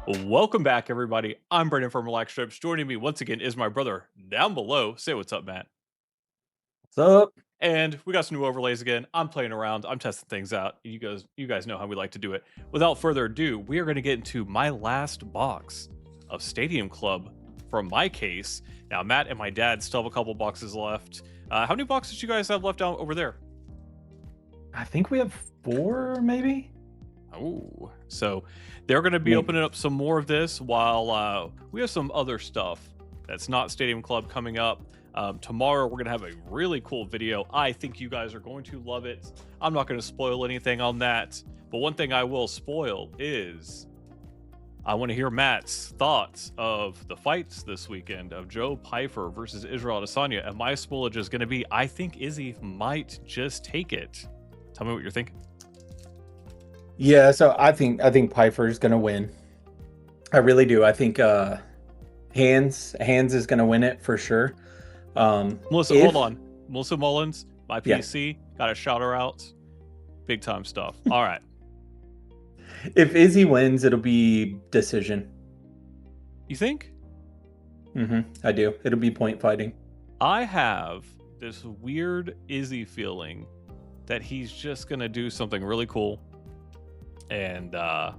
Welcome back, everybody. I'm Brandon from Relax Strips. Joining me once again is my brother down below. Say what's up, Matt. What's up? And we got some new overlays again. I'm playing around. I'm testing things out. You guys know how we like to do it. Without further ado, we are going to get into my last box of Stadium Club from my case. Now, Matt and my dad still have a couple boxes left. How many boxes do you guys have left out over there? I think we have 4, maybe? Oh, so they're going to be Maybe. opening up some more of this while we have some other stuff that's not Stadium Club coming up. Tomorrow, we're going to have a really cool video. I think you guys are going to love it. I'm not going to spoil anything on that. But one thing I will spoil is I want to hear Matt's thoughts of the fights this weekend of Joe Pyfer versus Israel Adesanya. And my spoilage is going to be, I think Izzy might just take it. Tell me what you're thinking. Yeah, so I think Piper's gonna win. I really do. I think Hands is gonna win it for sure. Melissa, If hold on. Melissa Mullins, my yeah, PC, got to shout her out. Big time stuff. All right. if Izzy wins, it'll be decision. You think? I do. It'll be point fighting. I have this weird Izzy feeling that he's just going to do something really cool. And I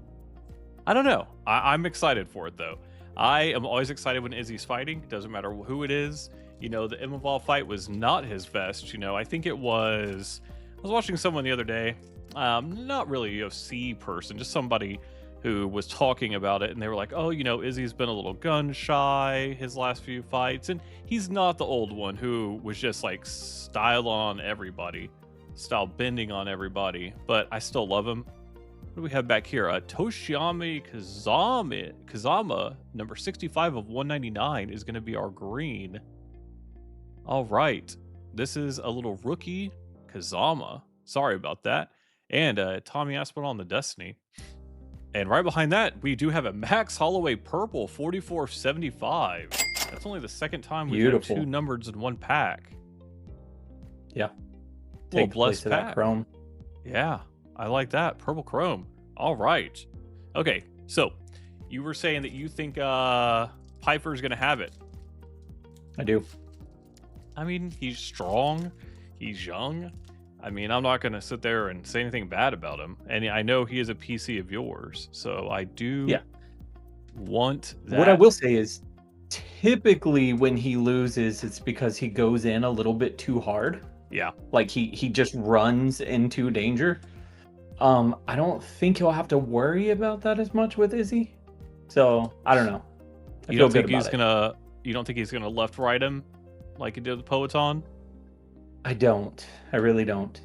don't know. I'm excited for it, though. I am always excited when Izzy's fighting. Doesn't matter who it is. You know, the Imavov fight was not his best. You know, I think it was. I was watching someone the other day, not really a UFC person, just somebody who was talking about it, and they were like, "Oh, you know, Izzy's been a little gun shy his last few fights, and he's not the old one who was just like style on everybody, style bending on everybody." But I still love him. What do we have back here? Toshiami Kazama, number 65 of 199, is going to be our green. All right. This is a little rookie Kazama. Sorry about that. And Tommy Aspinall on the Destiny. And right behind that, we do have a Max Holloway purple 4475. That's only the second time we've had 2 Beautiful. numbers in one pack. Yeah. Well, Take the place blessed of that pack. chrome. Yeah, I like that. Purple chrome. All right. Okay, so you were saying that you think Piper's going to have it. I do. I mean, he's strong. He's young. I mean, I'm not going to sit there and say anything bad about him. And I know he is a PC of yours. So I do Yeah. want that. What I will say is typically when he loses, it's because he goes in a little bit too hard. Yeah. Like he just runs into danger. I don't think he'll have to worry about that as much with Izzy. So I don't know. I You feel don't good think about he's it. going to you don't think he's going to left right him like he did with Poeton? I don't. I really don't.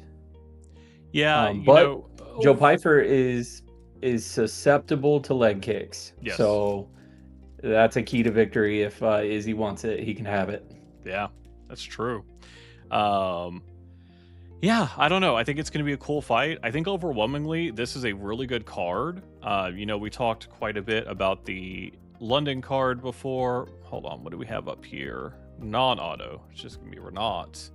Yeah, But Joe Pyfer is susceptible to leg kicks. Yes. So that's a key to victory. If Izzy wants it, he can have it. Yeah, that's true. Yeah, I don't know. I think it's going to be a cool fight. I think overwhelmingly, this is a really good card. You know, we talked quite a bit about the London card before. Hold on, what do we have up here? Non-auto. It's just going to be Renat.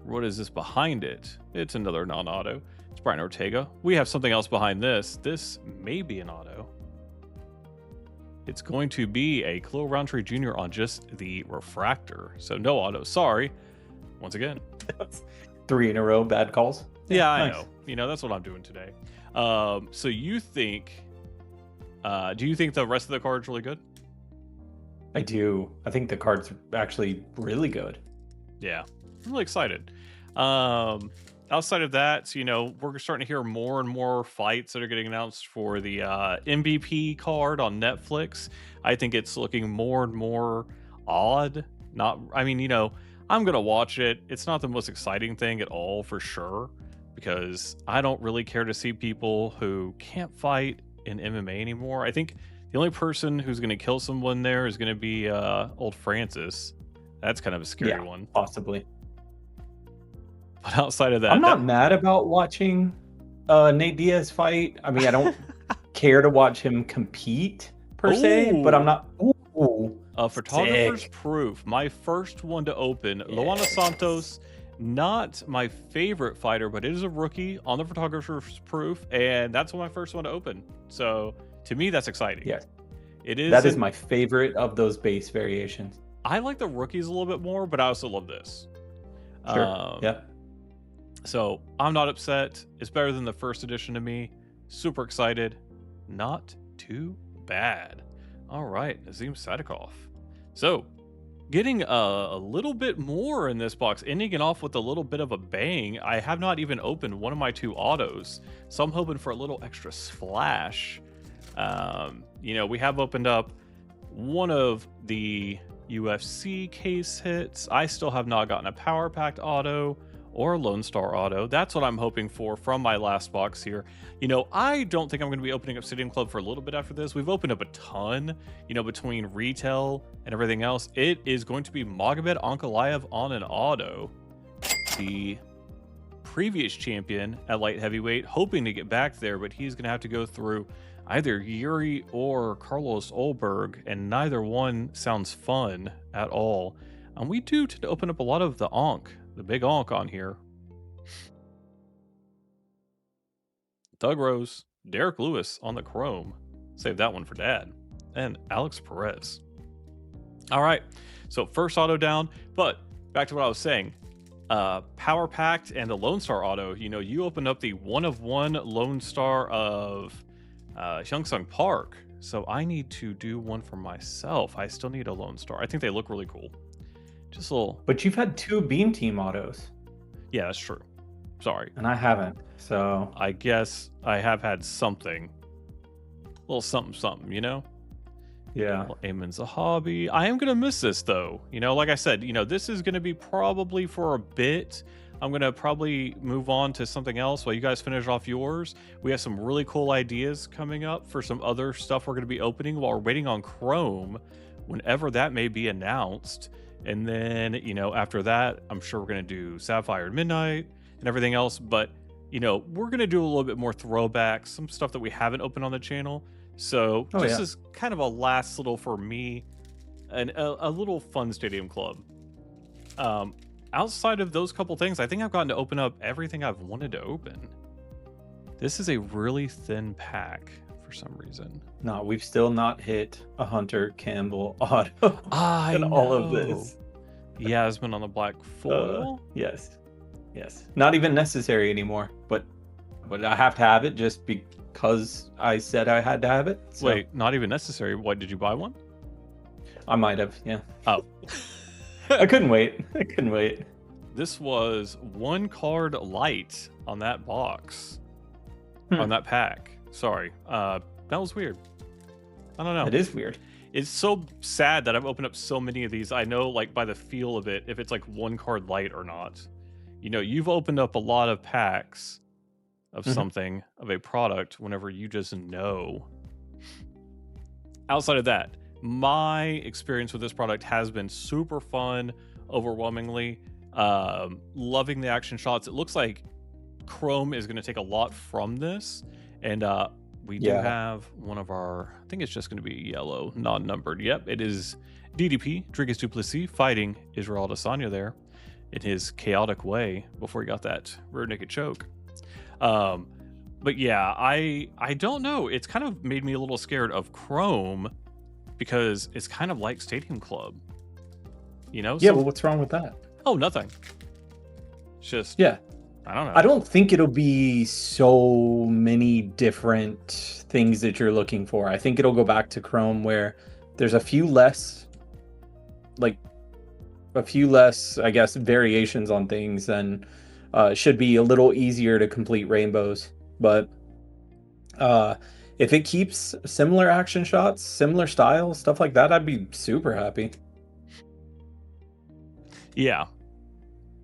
What is this behind it? It's another non-auto. It's Brian Ortega. We have something else behind this. This may be an auto. It's going to be a Khalil Roundtree Jr. on just the refractor. So no auto. Sorry. Once again. 3 in a row, bad calls. Yeah, I nice. know. You know, that's what I'm doing today. So you think, do you think the rest of the card's really good? I do. I think the card's actually really good. Yeah, I'm really excited. Outside of that, you know, we're starting to hear more and more fights that are getting announced for the MVP card on Netflix. I think it's looking more and more odd. I mean, you know, I'm gonna watch it. It's not the most exciting thing at all, for sure, because I don't really care to see people who can't fight in MMA anymore. I think the only person who's gonna kill someone there is gonna be old Francis. That's kind of a scary one. Possibly. But outside of that, I'm not mad about watching Nate Diaz fight. I mean, I don't care to watch him compete per se, but I'm not. Ooh, photographer's sick. proof. My first one to open. Luana Yes. Santos, not my favorite fighter, but it is a rookie on the photographer's proof, and that's my first one to open. So to me, that's exciting. Yes. It is. That is my favorite of those base variations. I like the rookies a little bit more, but I also love this. Sure. Yeah. So I'm not upset. It's better than the first edition to me. Super excited. Not too bad. All right, Nazim Sadikov. So getting a little bit more in this box, ending it off with a little bit of a bang. I have not even opened one of my 2 autos, so I'm hoping for a little extra splash. You know, we have opened up one of the UFC case hits. I still have not gotten a Power Packed auto or a Lone Star auto. That's what I'm hoping for from my last box here. You know, I don't think I'm going to be opening up Stadium Club for a little bit after this. We've opened up a ton, you know, between retail and everything else. It is going to be Magomed Ankalaev on an auto, the previous champion at light heavyweight, hoping to get back there, but he's going to have to go through either Yuri or Carlos Olberg, and neither one sounds fun at all. And we do tend to open up a lot of the Ankh, the big Ankh on here. Thug Rose, Derek Lewis on the Chrome. Save that one for Dad. And Alex Perez. All right, so first auto down, but back to what I was saying. Power Packed and the Lone Star auto, you know, you open up the 1-of-1 Lone Star of Hyungsung Park. So I need to do one for myself. I still need a Lone Star. I think they look really cool. Just a little. But you've had 2 Beam Team autos. Yeah, that's true. Sorry. And I haven't. So I guess I have had something. A little something, you know? Yeah. Well, Eamon's a hobby. I am going to miss this, though. You know, like I said, you know, this is going to be probably for a bit. I'm going to probably move on to something else while you guys finish off yours. We have some really cool ideas coming up for some other stuff we're going to be opening while we're waiting on Chrome, whenever that may be announced. And then, you know, after that, I'm sure we're going to do Sapphire and Midnight and everything else. But, you know, we're going to do a little bit more throwbacks, some stuff that we haven't opened on the channel. So this is kind of a last little for me, and a little fun Stadium Club. Outside of those couple things, I think I've gotten to open up everything I've wanted to open. This is a really thin pack for some reason. No, we've still not hit a Hunter Campbell auto in all of this. Yasmin on the black foil. Yes. Not even necessary anymore, but I have to have it just because I said I had to have it. So. Wait, not even necessary. What, did you buy one? I might have, yeah. Oh. I couldn't wait. This was 1 card light on that box. On that pack. Sorry. That was weird. I don't know. It is weird. It's so sad that I've opened up so many of these. I know, like, by the feel of it, if it's like 1 card light or not. You know, you've opened up a lot of packs of something, of a product, whenever you just know. Outside of that, my experience with this product has been super fun, overwhelmingly. Loving the action shots. It looks like Chrome is going to take a lot from this. And we do have one of our, I think it's just going to be yellow, non-numbered. Yep, it is DDP, Dricus Duplessis, fighting Israel Adesanya there in his chaotic way before he got that rear naked choke. But yeah, I don't know. It's kind of made me a little scared of Chrome, because it's kind of like Stadium Club, you know? Yeah, well, what's wrong with that? Oh, nothing. It's just, yeah. I don't know. I don't think it'll be so many different things that you're looking for. I think it'll go back to Chrome, where there's a few less, I guess, variations on things, and should be a little easier to complete rainbows. But if it keeps similar action shots, similar style, stuff like that, I'd be super happy. Yeah.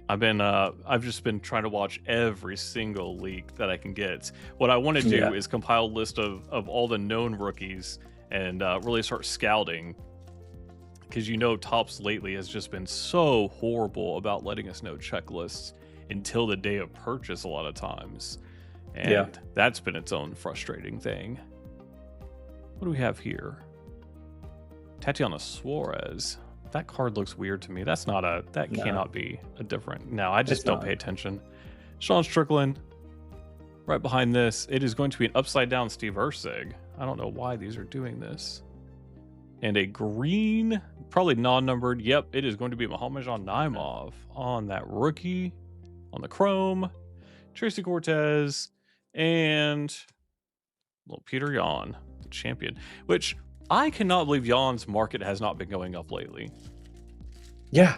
I've just been trying to watch every single leak that I can get. What I want to do is compile a list of all the known rookies and really start scouting. Because, you know, Topps lately has just been so horrible about letting us know checklists until the day of purchase a lot of times. And that's been its own frustrating thing. What do we have here? Tatiana Suarez. That card looks weird to me. That's not a... That cannot be a different... No, I just don't pay attention. Sean Strickland. Right behind this, it is going to be an upside down Steve Ursig. I don't know why these are doing this. And a green, probably non-numbered. Yep, it is going to be Muhammadjon Naimov on that rookie, on the chrome, Tracy Cortez, and little Peter Yan, the champion, which I cannot believe Jan's market has not been going up lately. Yeah.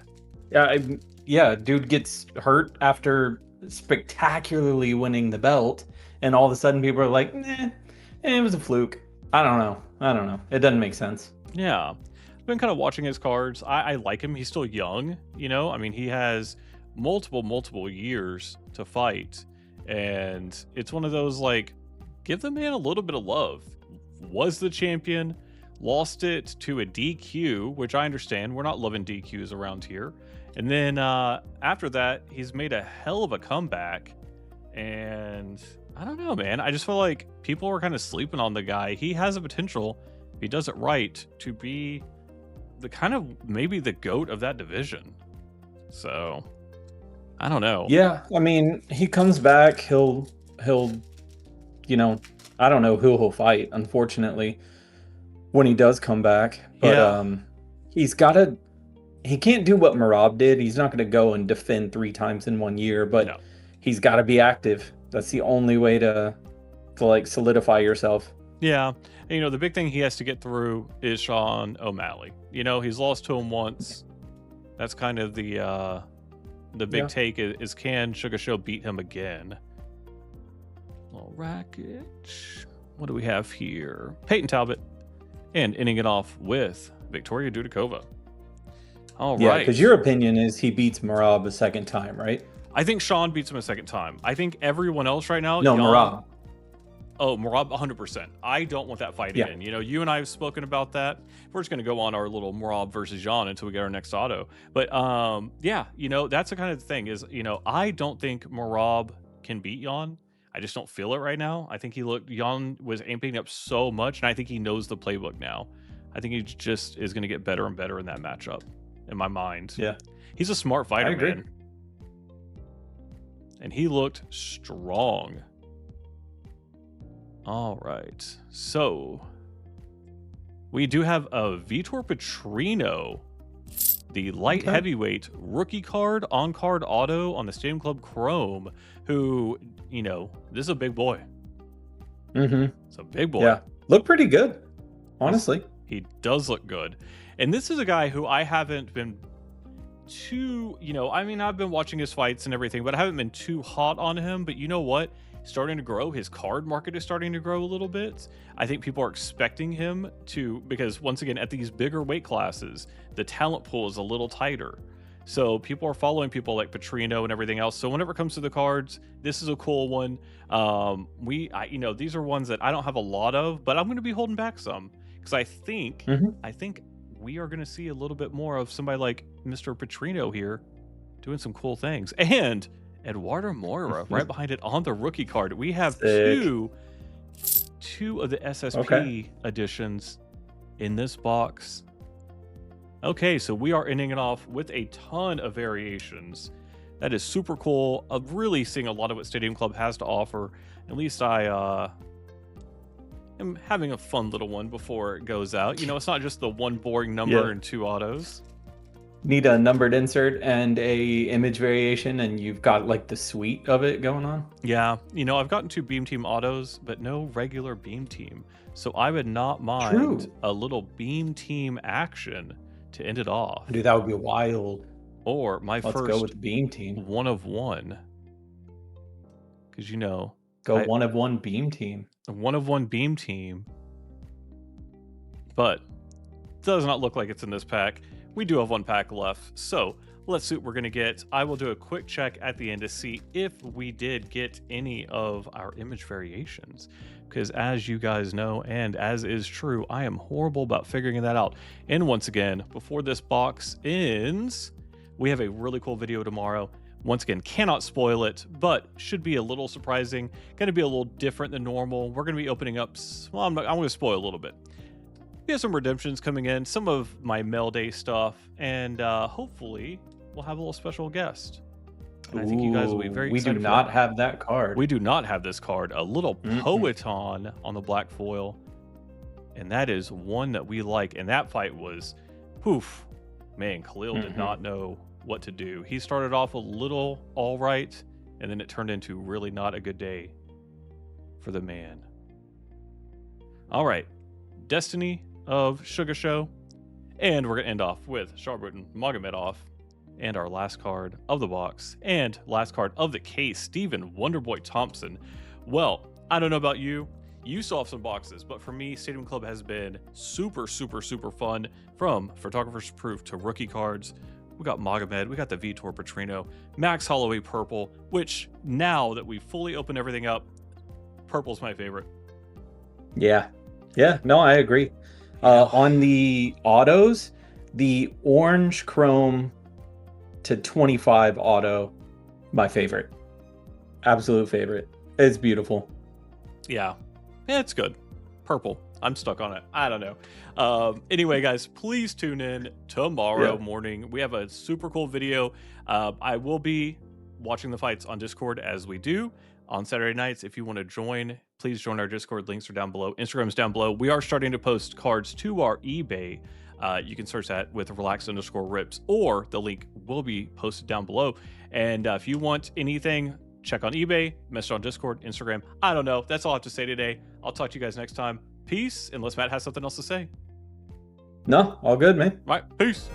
Dude gets hurt after spectacularly winning the belt, and all of a sudden people are like, it was a fluke. I don't know. It doesn't make sense. Yeah. I've been kind of watching his cards. I like him. He's still young, you know? I mean, he has multiple years to fight. And it's one of those, like, give the man a little bit of love. Was the champion, lost it to a DQ, which I understand. We're not loving DQs around here. And then after that, he's made a hell of a comeback. And I don't know, man. I just feel like people are kind of sleeping on the guy. He has a potential, if he does it right, to be the kind of maybe the GOAT of that division. So I don't know. Yeah, I mean, he comes back, he'll you know, I don't know who he'll fight, unfortunately, when he does come back. But he can't do what Merab did. He's not going to go and defend 3 times in 1 year, but he's got to be active. That's the only way to like solidify yourself. Yeah. And, you know, the big thing he has to get through is Sean O'Malley. You know, he's lost to him once. That's kind of the big take is can Sugar Show beat him again? Little racket. What do we have here? Peyton Talbot. And ending it off with Victoria Dudikova. All right. Yeah, because your opinion is he beats Merab a second time, right? I think Sean beats him a second time. I think everyone else right now... No, Merab. Oh, Merab, 100%. I don't want that fight again. You know, you and I have spoken about that. We're just going to go on our little Merab versus Jan until we get our next auto. But, yeah, you know, that's the kind of thing is, you know, I don't think Merab can beat Jan. I just don't feel it right now. I think Jan was amping up so much, and I think he knows the playbook now. I think he just is going to get better and better in that matchup, in my mind. Yeah. He's a smart fighter, I agree. man. And he looked strong. All right. So we do have a Vitor Petrino, the light heavyweight rookie card, on-card auto on the Stadium Club Chrome, who, you know, this is a big boy. Mm-hmm. It's a big boy. Yeah. Look pretty good, honestly. He does look good. And this is a guy who I haven't been too, you know, I mean, I've been watching his fights and everything, but I haven't been too hot on him. But you know what? Starting to grow. His card market is starting to grow a little bit. I think people are expecting him to, because once again, at these bigger weight classes, the talent pool is a little tighter. So people are following people like Petrino and everything else. So whenever it comes to the cards, this is a cool one. You know, these are ones that I don't have a lot of, but I'm going to be holding back some because I think we are going to see a little bit more of somebody like Mr. Petrino here doing some cool things. And Eduardo Moira right behind it on the rookie card. We have two of the SSP editions in this box. Okay, so we are ending it off with a ton of variations. That is super cool. I'm really seeing a lot of what Stadium Club has to offer. At least I am having a fun little one before it goes out. You know, it's not just the one boring number and 2 autos. Need a numbered insert and a image variation, and you've got like the suite of it going on. Yeah, you know, I've gotten 2 Beam Team autos, but no regular Beam Team. So I would not mind a little Beam Team action to end it off. Dude, that would be wild. Or my Let's first go with Beam Team. 1 of 1. Because, you know, go 1 of 1 Beam Team. 1 of 1 Beam Team. But does not look like it's in this pack. We do have 1 pack left, so let's see what we're going to get. I will do a quick check at the end to see if we did get any of our image variations, because as you guys know, and as is true, I am horrible about figuring that out. And once again, before this box ends, we have a really cool video tomorrow. Once again, cannot spoil it, but should be a little surprising. Going to be a little different than normal. We're going to be opening up, well, I'm going to spoil a little bit. We have some redemptions coming in, some of my mail day stuff, and hopefully we'll have a little special guest. And I think you guys will be very excited. We do not have that card. We do not have this card. A little Poeton on the black foil. and that is one that we like. And that fight was, poof, man, Khalil did not know what to do. He started off a little all right, and then it turned into really not a good day for the man. All right, Destiny of Sugar Show. And we're going to end off with Sharbutin Magomedov. And our last card of the box and last card of the case, Stephen Wonderboy Thompson. Well, I don't know about you. You saw some boxes, but for me, Stadium Club has been super, super, super fun. From Photographer's Proof to rookie cards. We got Magomed, we got the Vitor Petrino, Max Holloway Purple, which now that we've fully opened everything up, Purple's my favorite. Yeah. Yeah, no, I agree. On the autos, the orange chrome to 25 auto, my favorite. Absolute favorite. It's beautiful. Yeah, it's good. Purple. I'm stuck on it. I don't know. Anyway, guys, please tune in tomorrow morning. We have a super cool video. I will be watching the fights on Discord as we do on Saturday nights. If you want to join, please join our Discord. Links are down below. Instagram is down below. We are starting to post cards to our eBay. You can search that with relax_rips, or the link will be posted down below. And if you want anything, check on eBay, message on Discord, Instagram. I don't know. That's all I have to say today. I'll talk to you guys next time. Peace, unless Matt has something else to say. No, all good, man. All right, peace.